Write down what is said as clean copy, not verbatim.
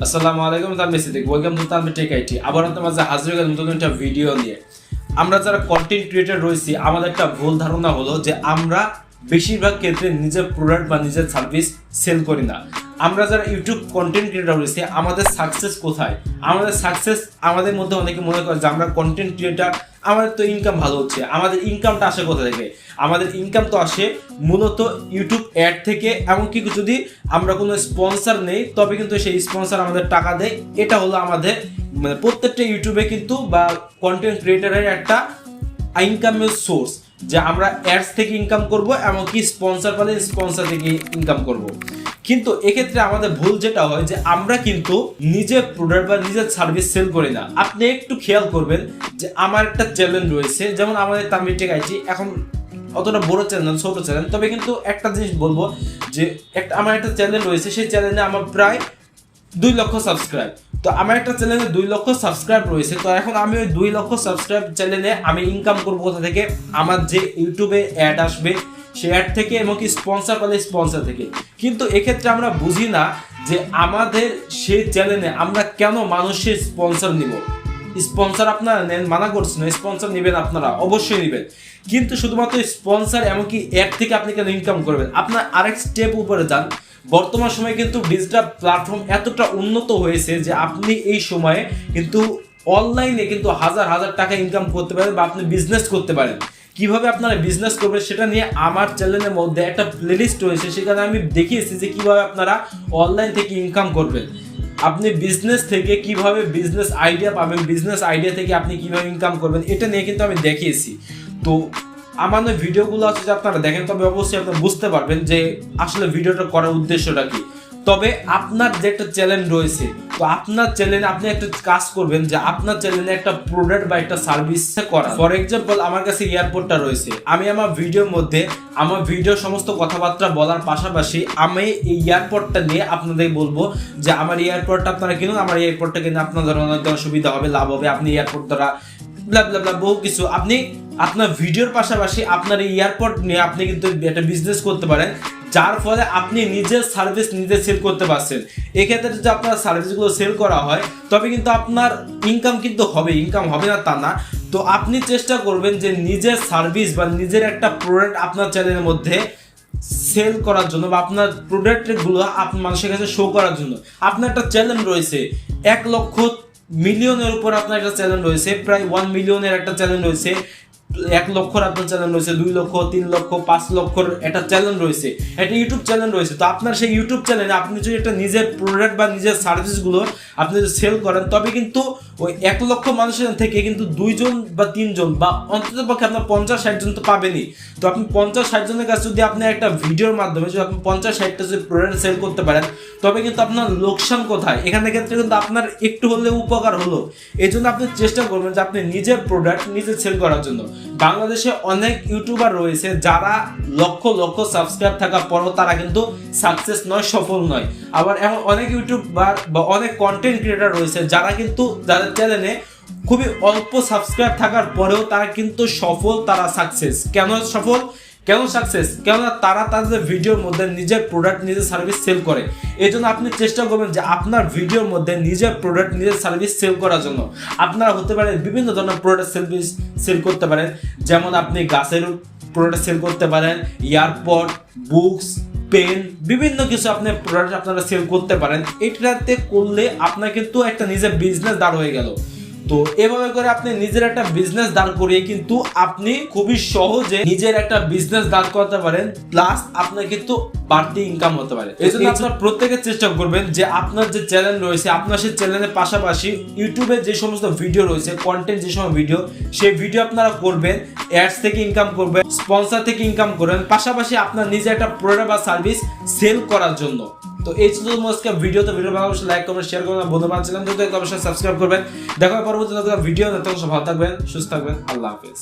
আসসালামু আলাইকুম, Tanvir Siddique. Welcome to Tanvir tech IT. আবার আপনার মাঝে হাজির হয়ে নতুন একটা ভিডিও নিয়ে। আমরা যারা কন্টেন্ট ক্রিয়েটর রয়েছি, আমাদের একটা ভুল ধারণা হলো যে আমরা বেশিরভাগ ক্ষেত্রে নিজের প্রোডাক্ট বা নিজের সার্ভিস সেল করি না। আমরা যারা ইউটিউব কন্টেন্ট ক্রিয়েটর রয়েছে, আমাদের সাকসেস কোথায়? আমাদের সাকসেস আমাদের মধ্যে অনেকে মনে করে যে আমরা কন্টেন্ট ক্রিয়েটর, আমাদের তো ইনকাম ভালো হচ্ছে। আমাদের ইনকামটা আসে কোথা থেকে? আমাদের ইনকাম তো আসে মূলত ইউটিউব অ্যাড থেকে। এমনকি যদি আমরা কোনো স্পন্সর নেই, তবে কিন্তু সেই স্পন্সর আমাদের টাকা দেয়। এটা হলো আমাদের মানে প্রত্যেকটা ইউটিউবে কিন্তু বা কন্টেন্ট ক্রিয়েটরের একটা ইনকামের সোর্স, যে আমরা অ্যাডস থেকে ইনকাম করব, এমনকি স্পন্সর পেলে স্পন্সর থেকে ইনকাম করব। কিন্তু এক্ষেত্রে আমাদের ভুল যেটা হয় যে আমরা কিন্তু নিজের প্রোডাক্ট বা নিজের সার্ভিস সেল করি না। আপনি একটু খেয়াল করবেন যে আমার একটা চ্যানেল রয়েছে, যেমন আমাদের তানভীর টেক আইটি, এখন অতটা বড় চ্যানেল, ছোট চ্যানেল, তবে কিন্তু একটা জিনিস বলবো যে আমার একটা চ্যানেল রয়েছে, সেই চ্যানেলে আমার প্রায় 2 লক্ষ সাবস্ক্রাইব। তো আমার একটা চ্যানেলে 2 লক্ষ সাবস্ক্রাইব রয়েছে। তো এখন আমি ওই 2 লক্ষ সাবস্ক্রাইব চ্যানেলে আমি ইনকাম করবো কোথা থেকে? আমার যে ইউটিউবে অ্যাড আসবে সে অ্যাড থেকে, এবং কি স্পন্সর পেলে স্পন্সর থেকে। কিন্তু এক্ষেত্রে আমরা বুঝি না যে আমাদের সেই চ্যানেলে আমরা কেন মানুষের স্পন্সর নিব। স্পন্সর আপনারা নেন, মানা করছি না, স্পন্সর নেবেন, আপনারা অবশ্যই নেবেন, কিন্তু শুধুমাত্র স্পন্সর এমনকি অ্যাড থেকে আপনি কেন ইনকাম করবেন? আপনার আরেক স্টেপ উপরে যান। বর্তমান সময়ে কিন্তু ডিজিটাল প্ল্যাটফর্ম এতটা উন্নত হয়েছে যে আপনি এই সময়ে কিন্তু অনলাইনে কিন্তু হাজার হাজার টাকা ইনকাম করতে পারেন, বা আপনি বিজনেস করতে পারেন। কিভাবে আপনারা বিজনেস করবেন সেটা নিয়ে আমার চ্যানেলের মধ্যে একটা প্লেলিস্ট রয়েছে, সেখানে আমি দেখিয়েছি যে কিভাবে আপনারা অনলাইন থেকে ইনকাম করবেন। আপনি বিজনেস থেকে কিভাবে বিজনেস আইডিয়া পাবেন, বিজনেস আইডিয়া থেকে আপনি কিভাবে ইনকাম করবেন, এটা নিয়ে কিন্তু আমি দেখিয়েছি। তো আমার ভিডিওগুলো আছে, যে আপনারা দেখেন, তবে অবশ্যই আপনারা বুঝতে পারবেন যে আসলে ভিডিওটা করার উদ্দেশ্যটা কি। তবে আপনার যে একটা চ্যানেল রয়েছে, তো আপনার চ্যানেলে আপনি একটা কাজ করবেন যে আপনার চ্যানেলে একটা প্রোডাক্ট বা একটা সার্ভিস করা। ফর এক্সাম্পল, আমার কাছে এয়ারপোর্টটা রয়েছে। আমি আমার ভিডিওর মধ্যে আমার ভিডিও সমস্ত কথাবার্তা বলার পাশাপাশি আমি এই এয়ারপোর্টটা নিয়ে আপনাদের বলবো যে আমার এয়ারপোর্টটা আপনারা কিনুন, আমার এয়ারপোর্টটা কিনে আপনাদের অনেক সুবিধা হবে, লাভ হবে। আপনি এয়ারপোর্ট দ্বারা ব্লা ব্লা ব্লা বহু কিছু, আপনি আপনার ভিডিওর পাশাপাশি আপনার এই এয়ারপোর্ট নিয়ে আপনি কিন্তু একটা বিজনেস করতে পারেন, যার ফলে আপনি নিজের সার্ভিস নিজে সেল করতে পারছেন। এক্ষেত্রে যদি আপনার সার্ভিসগুলো সেল করা হয়, তবে কিন্তু আপনার ইনকাম কিন্তু হবে, ইনকাম হবে না তা না। তো আপনি চেষ্টা করবেন যে নিজের সার্ভিস বা নিজের একটা প্রোডাক্ট আপনার চ্যানেলের মধ্যে সেল করার জন্য, বা আপনার প্রোডাক্টগুলো আপনার মানুষের কাছে শো করার জন্য। আপনার একটা চ্যানেল রয়েছে, 1 লক্ষ মিলিয়নের উপর আপনার একটা চ্যানেল রয়েছে, প্রায় 1 মিলিয়নের একটা চ্যানেল রয়েছে, 1 লক্ষর আপনার চ্যানেল রয়েছে, 2 লক্ষ, 3 লক্ষ, 5 লক্ষর একটা চ্যানেল রয়েছে, একটা ইউটিউব চ্যানেল রয়েছে। তো আপনার সেই ইউটিউব চ্যানেলে আপনি যদি একটা নিজের প্রোডাক্ট বা নিজের সার্ভিসগুলো আপনি যদি সেল করেন, তবে কিন্তু ওই 1 লক্ষ মানুষের থেকে কিন্তু 2 জন বা 3 জন বা অন্তত পক্ষে আপনার 50-60 জন তো পাবেনই। তো আপনি 50-60 জনের কাছে যদি আপনি একটা ভিডিওর মাধ্যমে যদি আপনি 50-60টা যদি প্রোডাক্ট সেল করতে পারেন, তবে কিন্তু আপনার লোকসান কোথায়? এখানে ক্ষেত্রে কিন্তু আপনার একটু হলেও উপকার হলো। এই জন্য আপনি চেষ্টা করবেন যে আপনি নিজের প্রোডাক্ট নিজে সেল করার জন্য। বাংলাদেশে অনেক ইউটিউবার রয়েছে যারা লক্ষ লক্ষ সাবস্ক্রাইব থাকার পরও তারা কিন্তু সাকসেস নয়, সফল নয়। আবার এমন অনেক ইউটিউবার বা অনেক কন্টেন্ট ক্রিয়েটর রয়েছে যারা কিন্তু যাদের চ্যানেলে খুবই অল্প সাবস্ক্রাইব থাকার পরেও তারা কিন্তু সফল, তারা সাকসেস। কেন সফল, কেন সাকসেস? কেননা তারা তাদের ভিডিওর মধ্যে নিজের প্রোডাক্ট নিজের সার্ভিস সেল করে। এই জন্য আপনি চেষ্টা করবেন যে আপনার ভিডিওর মধ্যে নিজের প্রোডাক্ট নিজের সার্ভিস সেল করার জন্য। আপনারা হতে পারে বিভিন্ন ধরনের প্রোডাক্ট সার্ভিস সেল করতে পারেন, যেমন আপনি গাছের প্রোডাক্ট সেল করতে পারেন, এয়ারপড, বুকস, পেন, বিভিন্ন কিছু আপনি প্রোডাক্ট আপনারা সেল করতে পারেন। এটাতে করলে আপনার কিন্তু একটা নিজের বিজনেস দাঁড় হয়ে গেল। তো এভাবে করে আপনি নিজের একটা বিজনেস দাঁড় করিয়ে কিন্তু আপনি খুবই সহজে নিজের একটা বিজনেস দাঁড় করতে পারেন, প্লাস আপনার কিন্তু বাড়তি ইনকাম হতে পারে। এই জন্য আপনার প্রত্যেকে চেষ্টা করবেন যে আপনার যে চ্যানেল রয়েছে, আপনার সেই চ্যানেলের পাশাপাশি ইউটিউবে যে সমস্ত ভিডিও রয়েছে, কন্টেন্ট যে সমস্ত ভিডিও, সেই ভিডিও আপনারা করবেন, অ্যাডস থেকে ইনকাম করবেন, স্পন্সর থেকে ইনকাম করবেন, পাশাপাশি আপনার নিজে একটা প্রোডাক্ট বা সার্ভিস সেল করার জন্য। তো এই ছিল আজকে ভিডিও। তো ভিডিও ভালো লাগলে লাইক করবেন, শেয়ার করবেন, বন্ধু বান্ধব চ্যানেল যদি অবশ্যই সাবস্ক্রাইব করবেন। দেখা হবে পরবর্তী ভিডিও। ততক্ষণ ভালো থাকবেন, সুস্থ থাকবেন, আল্লাহ হাফেজ।